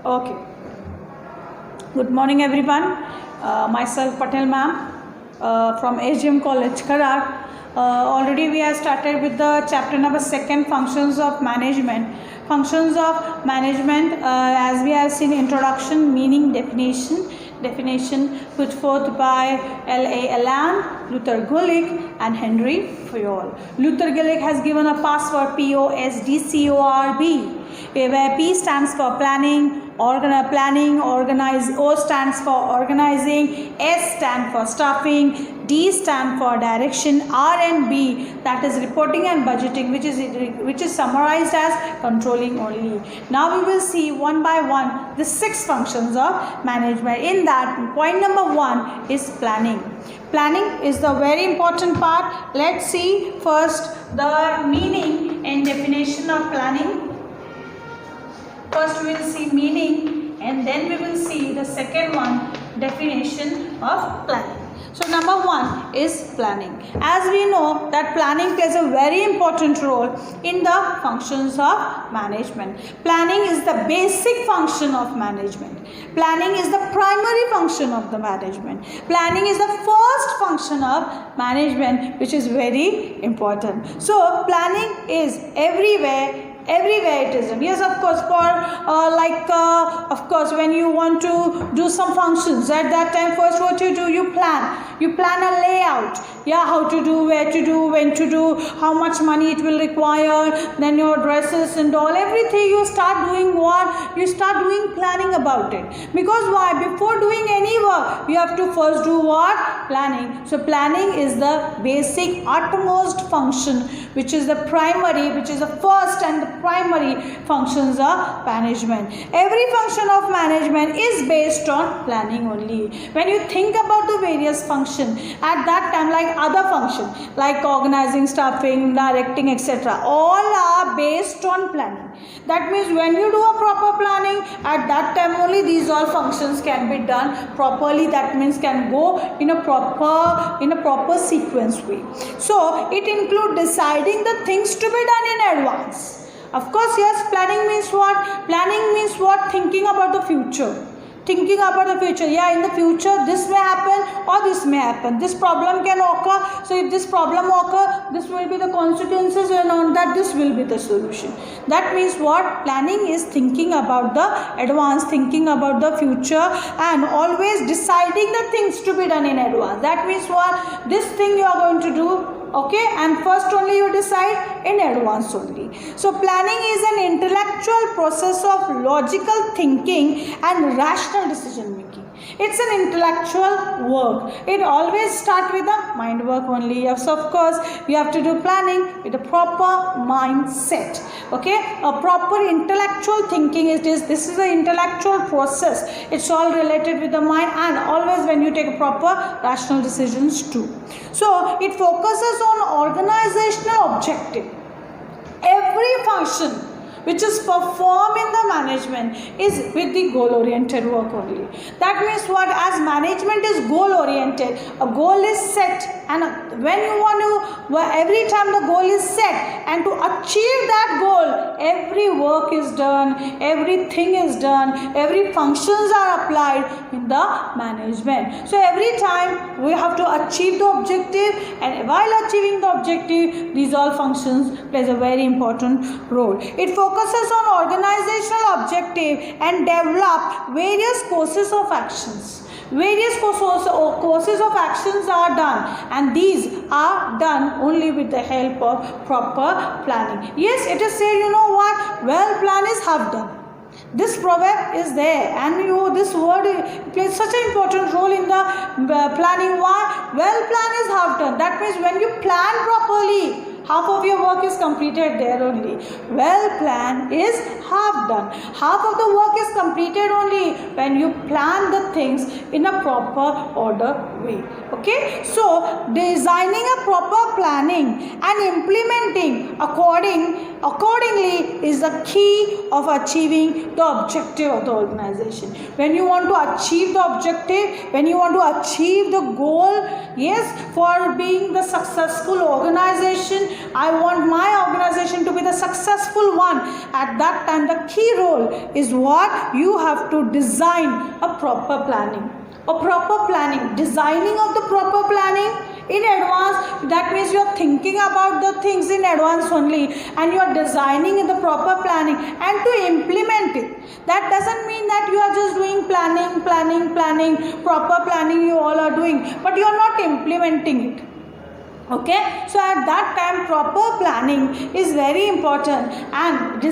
Okay. Good morning, everyone. Myself Patel ma'am from SGM College, Karar. Already we have started with the chapter number 2, functions of management. Functions of management, as we have seen, introduction, meaning, definition put forth by L.A. Allen, Luther Gulick and Henry Fayol. Luther Gulick has given a password POSDCORB, where P stands for planning, organize, O stands for organizing, S stands for staffing, D stands for direction, R and B, that is reporting and budgeting, which is summarized as controlling only. Now we will see one by one the 6 functions of management. In that, point number 1 is planning. Planning is the very important part. Let's see first the meaning and definition of planning. First we will see meaning and then we will see the second one, definition of planning. So number 1 is planning. As we know that planning plays a very important role in the functions of management. Planning is the basic function of management. Planning is the primary function of the management. Planning is the first function of management, which is very important. So planning is everywhere it is. Yes, of course, of course, when you want to do some functions, at that time first what you do, you plan a layout, how to do, where to do, when to do, how much money it will require, then your dresses and all, everything you start doing. What you start doing, planning about it. Because why? Before doing any work, you have to first do what? Planning. So planning is the basic utmost function, which is the primary, which is the first and the primary functions of management. Every function of management is based on planning only. When you think about the various functions at that time, like other functions like organizing, staffing, directing, etc., all are based on planning. That means when you do a proper planning, at that time only these all functions can be done properly. That means can go in a proper sequence way. So it includes deciding the things to be done in advance. Of course, yes, planning means what? Planning means what? Thinking about the future. Thinking about the future. In the future this may happen or this may happen. This problem can occur. So if this problem occur, this will be the consequences, and on that this will be the solution. That means what? Planning is thinking about the advance, thinking about the future, and always deciding the things to be done in advance. That means what? This thing you are going to do. Okay, and first only you decide in advance only. So planning is an intellectual process of logical thinking and rational decision making. It's an intellectual work. It always starts with the mind work only. Yes, of course, you have to do planning with a proper mindset. Okay, a proper intellectual thinking is this. This is an intellectual process. It's all related with the mind, and always when you take proper rational decisions too. So it focuses on organizational objective. Every function which is performed in the management is with the goal-oriented work only. That means what? As management is goal-oriented, a goal is set, and when you want to, every time the goal is set, and to achieve that goal, every work is done, everything is done, every functions are applied in the management. So every time we have to achieve the objective, and while achieving the objective, these all functions plays a very important role. It focuses on organizational objective and develop various courses of actions. Various courses of actions are done, and these are done only with the help of proper planning. Yes, it is said, you know what? Well planned is half done. This proverb is there, and this word plays such an important role in the planning. Why? Well planned is half done. That means when you plan properly, half of your work is completed there only. Well planned is half done. Half of the work is completed only when you plan the things in a proper order way. Okay, so designing a proper planning and implementing accordingly is the key of achieving the objective of the organization. When you want to achieve the objective, when you want to achieve the goal, yes, for being the successful organization, I want my organization to be the successful one. At that time, the key role is what? You have to design a proper planning. A proper planning, designing of the proper planning in advance. That means you are thinking about the things in advance only, and you are designing in the proper planning and to implement it. That doesn't mean that you are just doing planning, proper planning you all are doing, but you are not implementing it. Okay, so at that time proper planning is very important, and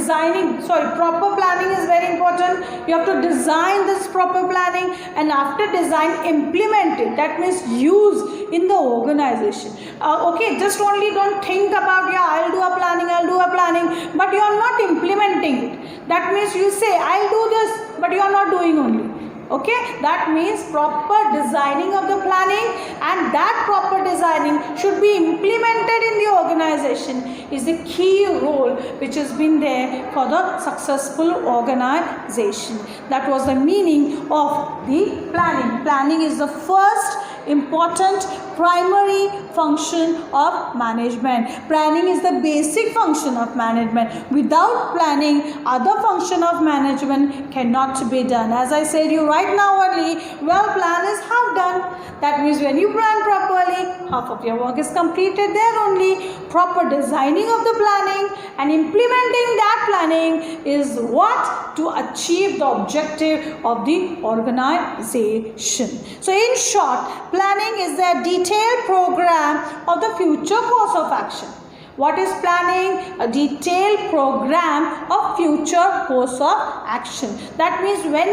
proper planning is very important. You have to design this proper planning, and after design, implement it. That means use in the organization. Okay, just only don't think about, I'll do a planning, but you are not implementing it. That means you say I'll do this, but you are not doing only. Okay, that means proper designing of the planning, and that proper designing should be implemented in the organization is the key role which has been there for the successful organization. That was the meaning of the planning. Planning is the first important primary function of management. Planning is the basic function of management. Without planning, other function of management cannot be done. As I said you right now only, well plan is half done. That means when you plan properly, half of your work is completed there only. Proper designing of the planning and implementing that planning is what? To achieve the objective of the organization. So in short, planning is the detailed program of the future course of action. What is planning? A detailed program of future course of action. That means when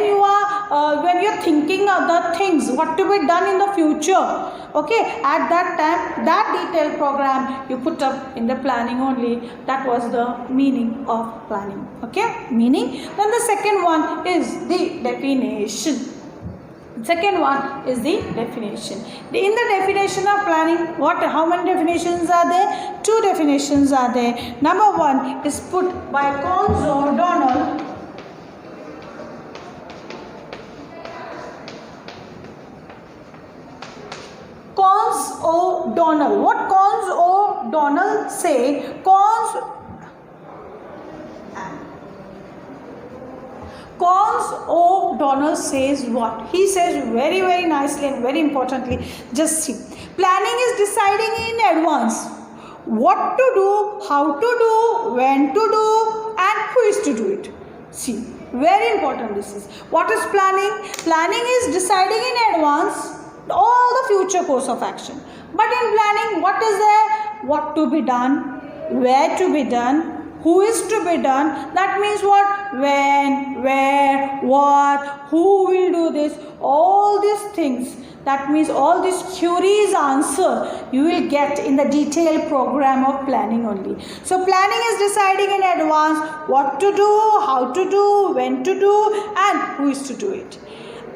you're thinking of the things, what to be done in the future, okay, at that time, that detailed program you put up in the planning only. That was the meaning of planning. Okay, meaning. Then the second one is the definition. Second one is the definition. In the definition of planning, how many definitions are there? 2 definitions are there. Number 1 is put by Cons O'Donnell. Cons O'Donnell. What Cons O'Donnell say? Cons O'Donnell says what? He says very, very nicely and very importantly, just see. Planning is deciding in advance what to do, how to do, when to do, and who is to do it. See, very important this is. What is planning? Planning is deciding in advance all the future course of action. But in planning, what is there? What to be done, where to be done, who is to be done. That means what? When, where, what, who will do this, all these things. That means all these queries answer you will get in the detailed program of planning only. So planning is deciding in advance what to do, how to do, when to do, and who is to do it.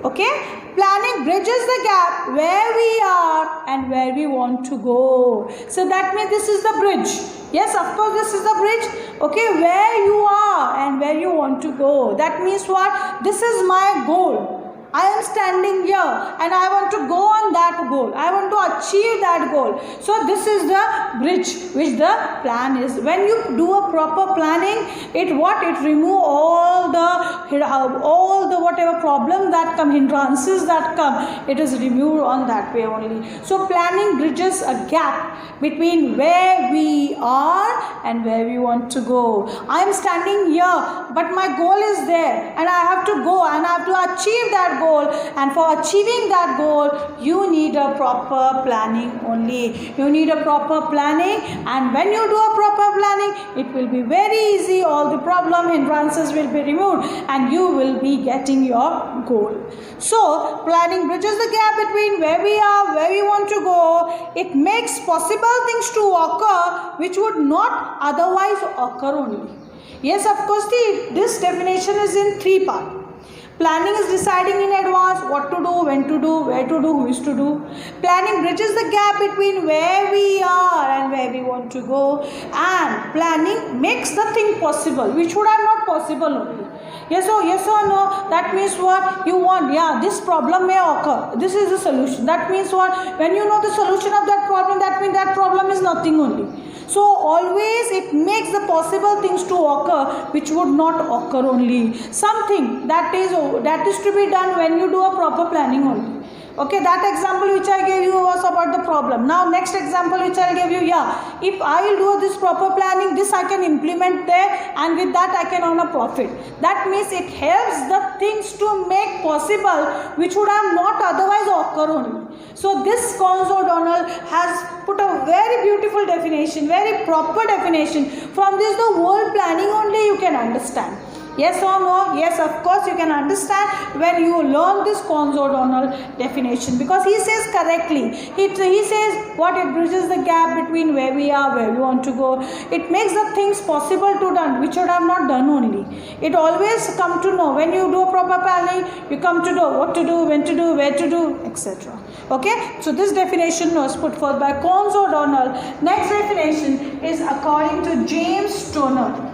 Okay? Planning bridges the gap where we are and where we want to go. So that means this is the bridge. Yes, of course this is the bridge. Okay, where you are and where you want to go. That means what? This is my goal. I am standing here and I want to go on that goal. I want to achieve that goal. So this is the bridge which the plan is. When you do a proper planning, it remove all the whatever problems that come, hindrances that come, it is removed on that way only. So planning bridges a gap between where we are and where we want to go. I am standing here, but my goal is there and I have to go and I have to achieve that goal. And for achieving that goal, you need a proper planning only. You need a proper planning, and when you do a proper planning, it will be very easy. All the problem hindrances will be removed and you will be getting your goal. So planning bridges the gap between where we are, where we want to go. It makes possible things to occur which would not otherwise occur only. Yes, of course, this definition is in 3 parts. Planning is deciding in advance what to do, when to do, where to do, who is to do. Planning bridges the gap between where we are and where we want to go. And planning makes the thing possible, which would are not possible only. Yes or no? That means what? You want, this problem may occur. This is the solution. That means what? When you know the solution of that problem, that means that problem is nothing only. So always it makes the possible things to occur which would not occur only. Something that is to be done when you do a proper planning only. Okay, that example which I gave you was about the problem. Now next example which I will give you, yeah, if I will do this proper planning, this I can implement there, and with that I can earn a profit. That means it helps the things to make possible which would have not otherwise occur only. So this Cons O'Donnell has put a very beautiful definition, very proper definition. From this the whole planning only you can understand. Yes or no? Yes, of course you can understand when you learn this Cons O'Donnell definition, because he says correctly. He says what it bridges the gap between where we are, where we want to go. It makes the things possible to done which should have not done only. It always come to know when you do a proper planning, you come to know what to do, when to do, where to do, etc. Okay, so this definition was put forth by Cons O'Donnell. Next definition is according to James Stoner.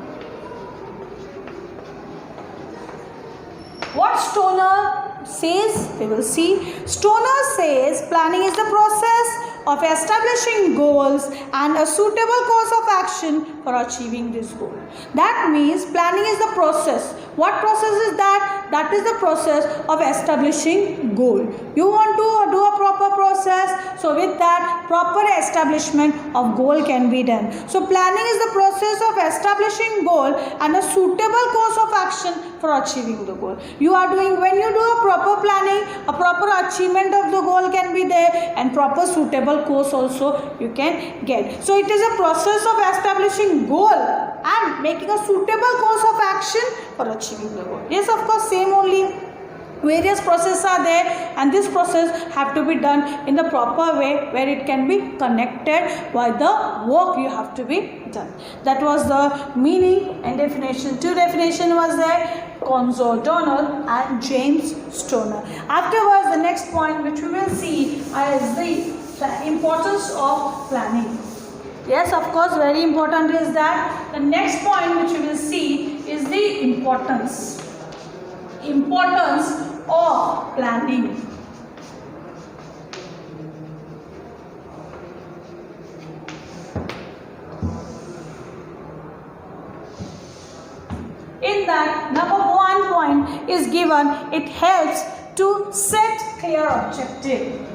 What Stoner says, we will see. Stoner says planning is the process of establishing goals and a suitable course of action for achieving this goal. That means planning is the process. What process is that? That is the process of establishing goal. You want to do a proper process, so with that proper establishment of goal can be done. So planning is the process of establishing goal and a suitable course of action for achieving the goal. You are doing, when you do a proper planning, a proper achievement of the goal can be there, and proper suitable course also you can get. So it is a process of establishing goal and making a suitable course of action for achieving the goal. Yes, of course, same only. Various processes are there, and this process have to be done in the proper way where it can be connected by the work you have to be done. That was the meaning and definition. Two definition was there, Cons O'Donnell and James Stoner. Afterwards, the next point which we will see is the importance of planning. Yes, of course, very important is that. The next point which we will see is the importance of planning. In that, number 1 point is given, it helps to set clear objective.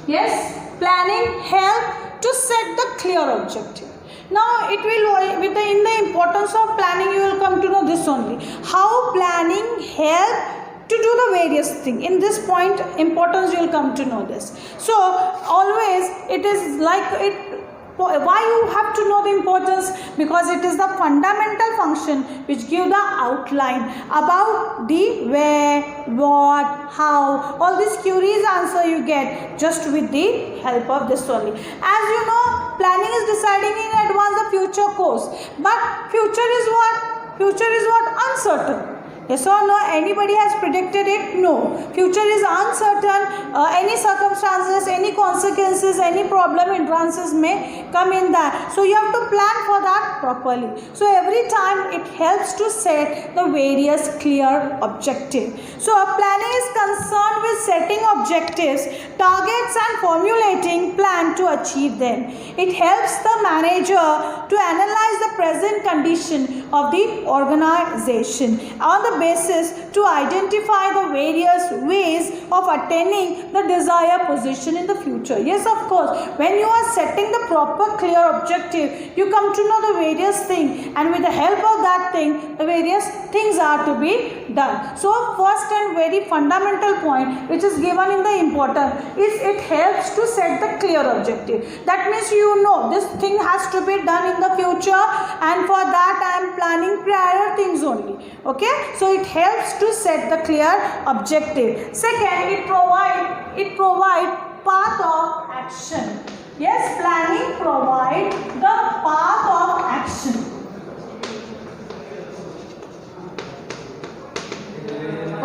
Yes, planning help to set the clear objective. Now it will, in the importance of planning, you will come to know this only. How planning help to do the various things. In this point importance you will come to know this. So always it is like it. Why you have to know the importance? Because it is the fundamental function which give the outline about the where, what, how. All these queries answer you get just with the help of this only. As you know, planning is deciding in advance the future course. But future is what? Future is what? Uncertain. Yes or no? Anybody has predicted it? No. Future is uncertain. Any circumstances, any consequences, any problem, hindrances may come in that. So you have to plan for that properly. So every time it helps to set the various clear objectives. So planning is concerned with setting objectives, targets and formulating plan to achieve them. It helps the manager to analyze the present condition of the organization on the basis to identify the various ways of attaining the desired position in the future. Yes, of course, when you are setting the proper clear objective, you come to know the various things, and with the help of that thing, the various things are to be done. So first and very fundamental point which is given in the important is it helps to set the clear objective. That means you know this thing has to be done in the future, and for that I am planning prior things only. Okay, so it helps to set the clear objective. Second, it provide path of action. Yes, planning provide the path of action.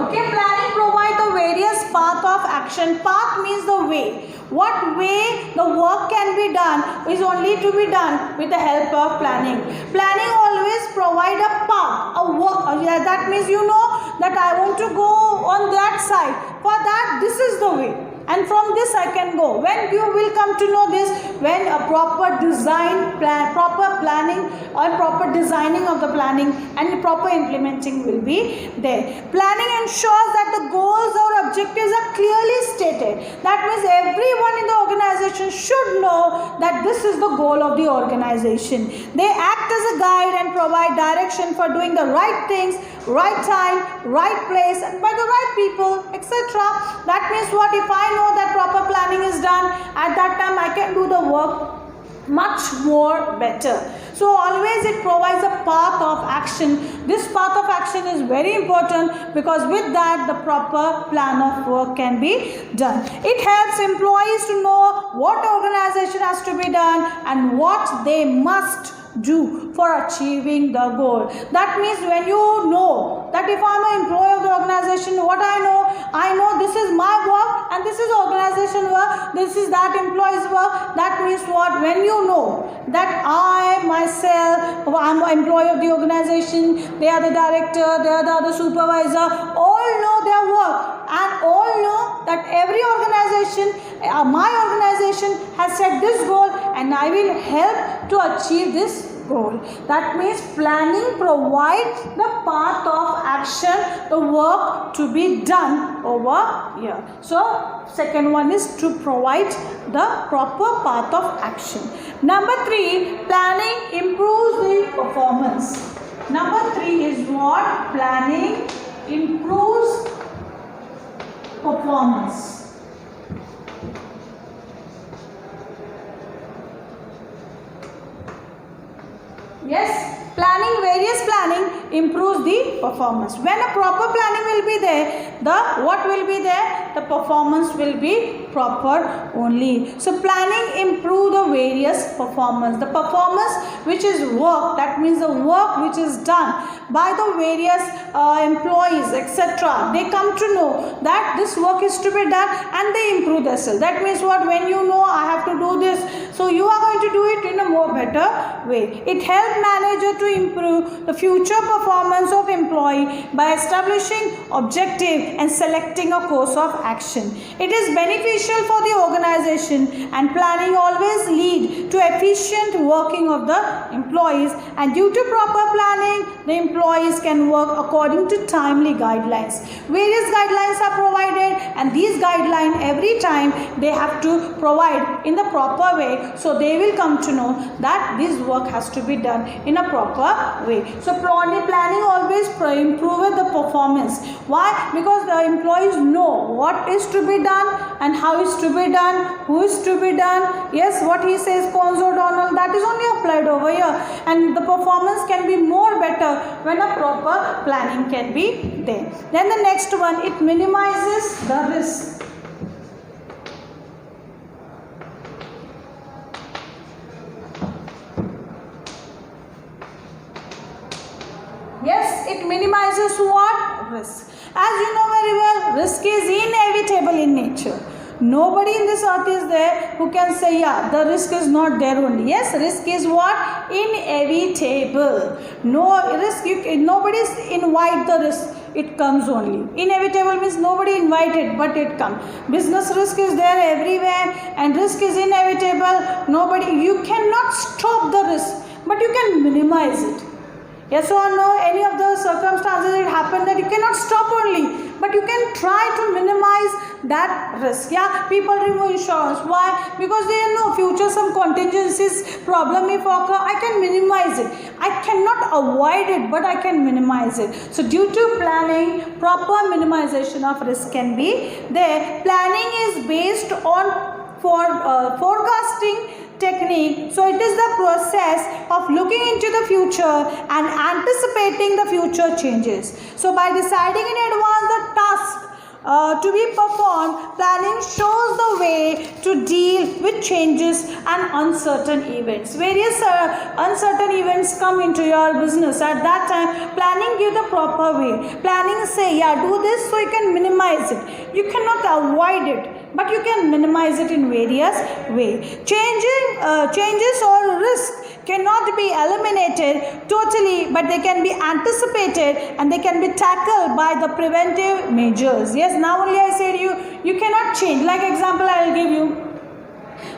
Okay, planning provide the various path of action. Path means the way. What way the work can be done is only to be done with the help of planning. Planning always provide a path, a work. That means you know that I want to go on that side. For that, this is the way, and from this I can go. When you will come to know this, when a proper design plan, proper planning or proper designing of the planning and proper implementing will be there. Planning ensures that the goals or objectives are clearly stated. That means everyone in the organization should know that this is the goal of the organization. They act as a guide and provide direction for doing the right things, right time, right place, and by the right people, etc. That means what? If I know that proper planning is done, at that time I can do the work much more better. So always it provides a path of action. This path of action is very important, because with that the proper plan of work can be done. It helps employees to know what organization has to be done and what they must do for achieving the goal. That means when you know that if I am an employee of the organization, what I know this is my work and this is organization work, this is that employee's work. That means what? When you know that I myself, I am an employee of the organization, they are the director, they are the other supervisor, all know their work and all know that every organization, my organization has set this goal and I will help to achieve this goal. That means planning provides the path of action, the work to be done over here. So second one is to provide the proper path of action. Number 3, planning improves the performance. Number 3 is what? Planning improves performance. Yes, various planning improves the performance. When a proper planning will be there, what will be there? The performance will be proper only. So planning improve the various performance. The performance which is work, that means the work which is done by the various employees, etc. They come to know that this work is to be done and they improve themselves. That means what? When you know I have to do this, so you are going to do it in a more better way. It helps manager to improve the future performance of employee by establishing objective and selecting a course of action. It is beneficial for the organization, and planning always lead to efficient working of the employees, and due to proper planning the employees can work according to timely guidelines. Various guidelines are provided, and these guidelines every time they have to provide in the proper way, so they will come to know that this work has to be done in a proper way. So planning always improves the performance. Why? Because the employees know what is to be done and how is to be done, who is to be done. Yes, what he says, Cons O'Donnell, that is only applied over here, and the performance can be more better when a proper planning can be there. Then the next one, it minimizes the risk. Yes, it minimizes what? Risk. As you know very well, risk is inevitable in nature. Nobody in this earth is there who can say, yeah, the risk is not there only. Yes, risk is what? Inevitable. No risk, nobody invite the risk. It comes only. Inevitable means nobody invited, but it comes. Business risk is there everywhere, and risk is inevitable. You cannot stop the risk, but you can minimize it. Yes or no? Any of the circumstances it happened that you cannot stop only, but you can try to minimize that risk. Yeah, people remove insurance. Why? Because they know future some contingencies, problem if occur, I can minimize it. I cannot avoid it, but I can minimize it. So due to planning, proper minimization of risk can be there. Planning is based on forecasting technique. So it is the process of looking into the future and anticipating the future changes. So by deciding in advance the task to be performed, planning shows the way to deal with changes and uncertain events. Various uncertain events come into your business. At that time, planning gives the proper way. Planning say, yeah, do this so you can minimize it. You cannot avoid it, but you can minimize it in various ways. Changes or risk cannot be eliminated totally, but they can be anticipated and they can be tackled by the preventive measures. Yes, now only I said you cannot change. Like example I will give you.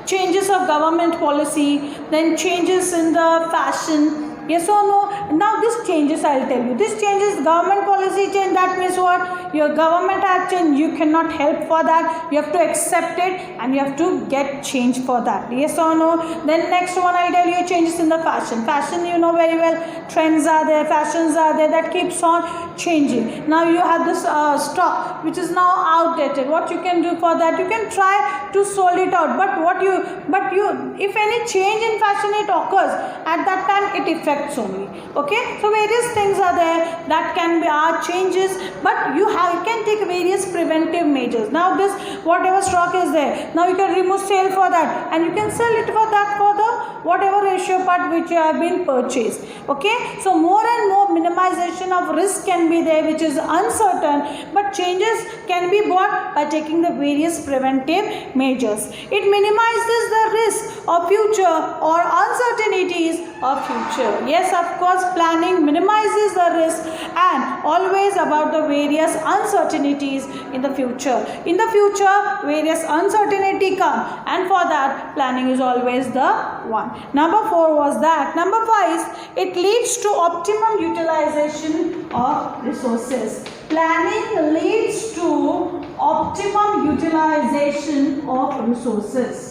Changes of government policy, then changes in the fashion. Yes or no? Now this changes, I will tell you. This changes government policy change. That means what? Your government has changed. You cannot help for that. You have to accept it and you have to get change for that. Yes or no? Then next one I will tell you, changes in the fashion. Fashion, you know very well. Trends are there, fashions are there. That keeps on changing. Now you have this stock which is now outdated. What you can do for that? You can try to sold it out. But if any change in fashion it occurs, at that time it affects only. Okay, so various things are there that can be changes, but you can take various preventive measures. Now this whatever stock is there, now you can remove sale for that and you can sell it for that for the whatever ratio part which you have been purchased. Okay, so more and more minimization of risk can be there, which is uncertain, but changes can be brought by taking the various preventive measures. It minimizes the risk of future or uncertainties of future. Yes, of course, planning minimizes the risk and always about the various uncertainties in the future. In the future, various uncertainty come, and for that, planning is always the one. Number 4 was that. Number 5, it leads to optimum utilization of resources. Planning leads to optimum utilization of resources.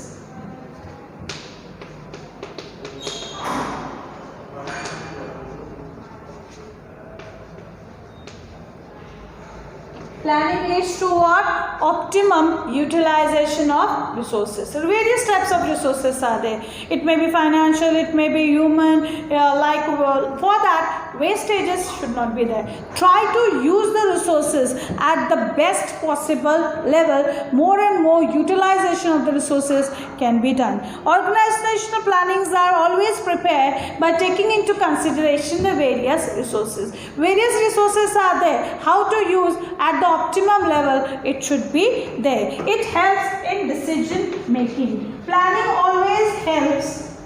Planning leads to what? Optimum utilization of resources. So various types of resources are there. It may be financial, it may be human, for that wastages should not be there. Try to use the resources at the best possible level. More and more utilization of the resources can be done. Organizational plannings are always prepared by taking into consideration the various resources. Various resources are there. How to use at the optimum level, it should be there. It helps in decision making. Planning always helps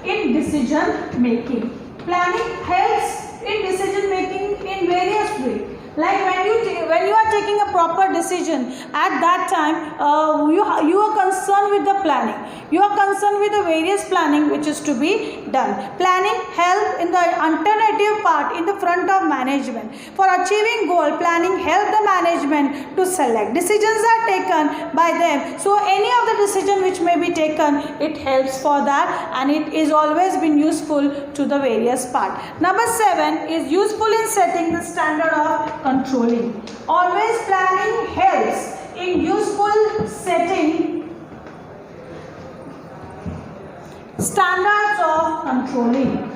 in decision making. Planning helps in decision making in various ways. Like when you are taking a proper decision, at that time you are concerned with the planning. You are concerned with the various planning which is to be done. Planning help in the alternative part in the front of management. For achieving goal, planning help the management to select. Decisions are taken by them. So any of the decision which may be taken, it helps for that, and it is always been useful to the various part. Number 7 is useful in setting the standard of controlling. Always planning helps in useful setting standards of controlling.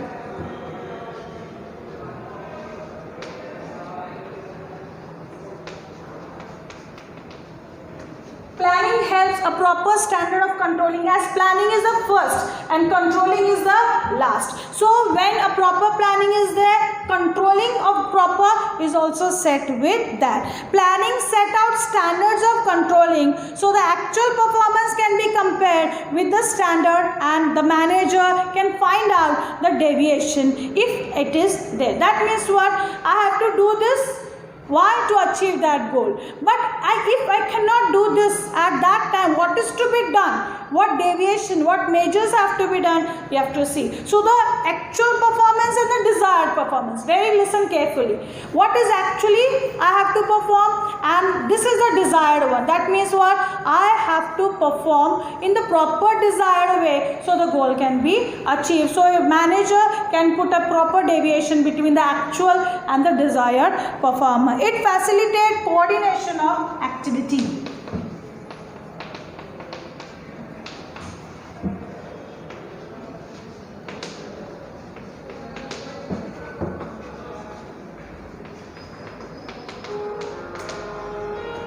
Planning helps a proper standard of controlling, as planning is the first and controlling is the last. So when a proper planning is there, controlling of proper is also set with that. Planning set out standards of controlling, so the actual performance can be compared with the standard and the manager can find out the deviation if it is there. That means what? I have to do this. Why? To achieve that goal. But if I cannot do this at that time, what is to be done? What deviation, what measures have to be done? You have to see. So the actual performance and the desired performance. Listen carefully. What is actually I have to perform, and this is the desired one. That means what? I have to perform in the proper desired way so the goal can be achieved. So a manager can put a proper deviation between the actual and the desired performance. It facilitates coordination of activity.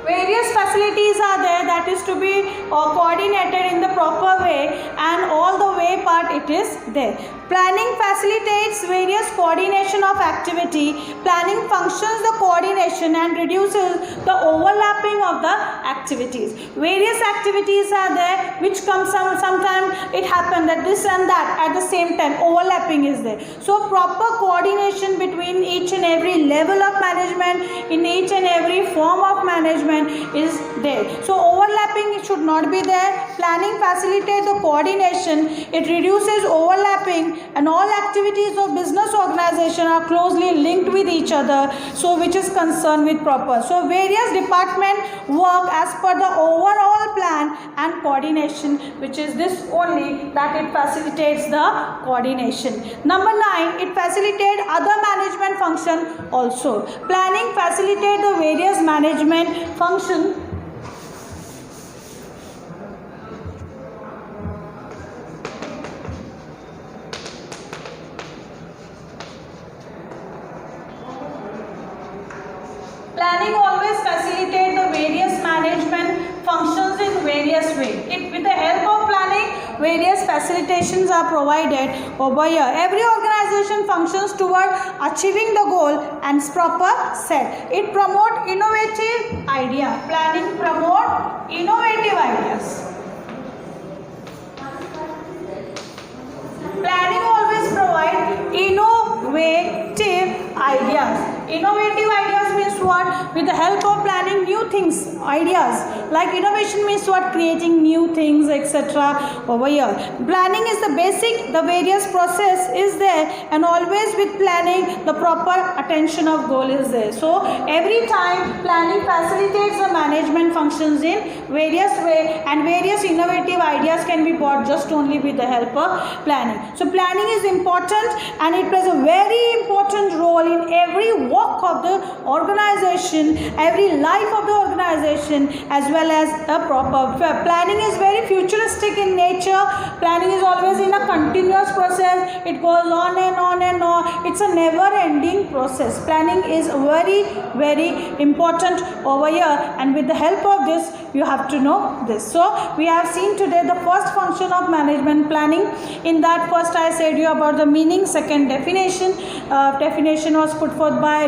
Various facilities are there that is to be coordinated in the proper way, and all the way part it is there. Planning facilitates various coordination of activity. Planning functions the coordination and reduces the overlapping of the activities. Various activities are there which come sometimes it happens that this and that at the same time, overlapping is there. So proper coordination between each and every level of management, in each and every form of management is there. So overlapping should not be there. Planning facilitates the coordination, it reduces overlapping, and all activities of business organization are closely linked with each other, so which is concerned with proper. So various departments work as per the overall plan and coordination, which is this only that it facilitates the coordination. Number 9, it facilitates other management function also. Planning facilitates the various management function. Planning always facilitates the various management functions in various ways. With the help of planning, various facilitations are provided over here. Every organization functions toward achieving the goal and proper set. It promotes innovative idea. Planning promotes innovative ideas. Planning always provides innovative ideas. Innovative ideas means what? With the help of planning, new things, ideas. Like innovation means what? Creating new things, etc. over here. Planning is the basic, the various process is there, and always with planning, the proper attention of goal is there. So every time planning facilitates the management functions in various way, and various innovative ideas can be brought just only with the help of planning. So planning is important, and it plays a very important role in every walk of the organization, every life of the organization, as well as a proper planning is very futuristic in nature. Planning is always in a continuous process. It goes on and on and on. It's a never ending process. Planning is very, very important over here, and with the help of this you have to know this. So we have seen today the first function of management planning. In that, first I said you about the meaning, second definition. Definition was put forth by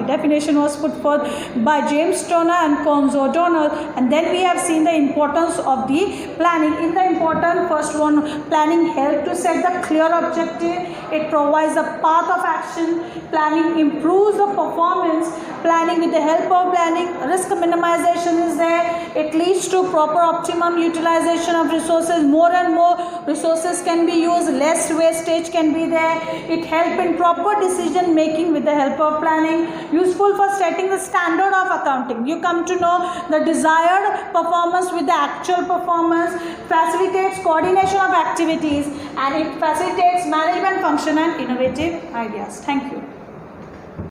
definition was put forth by James Turner and Combs O'Donnell, and then we have seen the importance of the planning. In the important first one, planning helps to set the clear objective. It provides a path of action. Planning improves the performance. Planning, with the help of planning, risk minimization is there. It leads to proper optimum utilization of resources. More and more resources can be used, less wastage can be there. It helps in proper decision making with the help of planning. Useful for setting the standard of accounting. You come to know the desired performance with the actual performance. Facilitates coordination of activities, and it facilitates management function and innovative ideas. Thank you.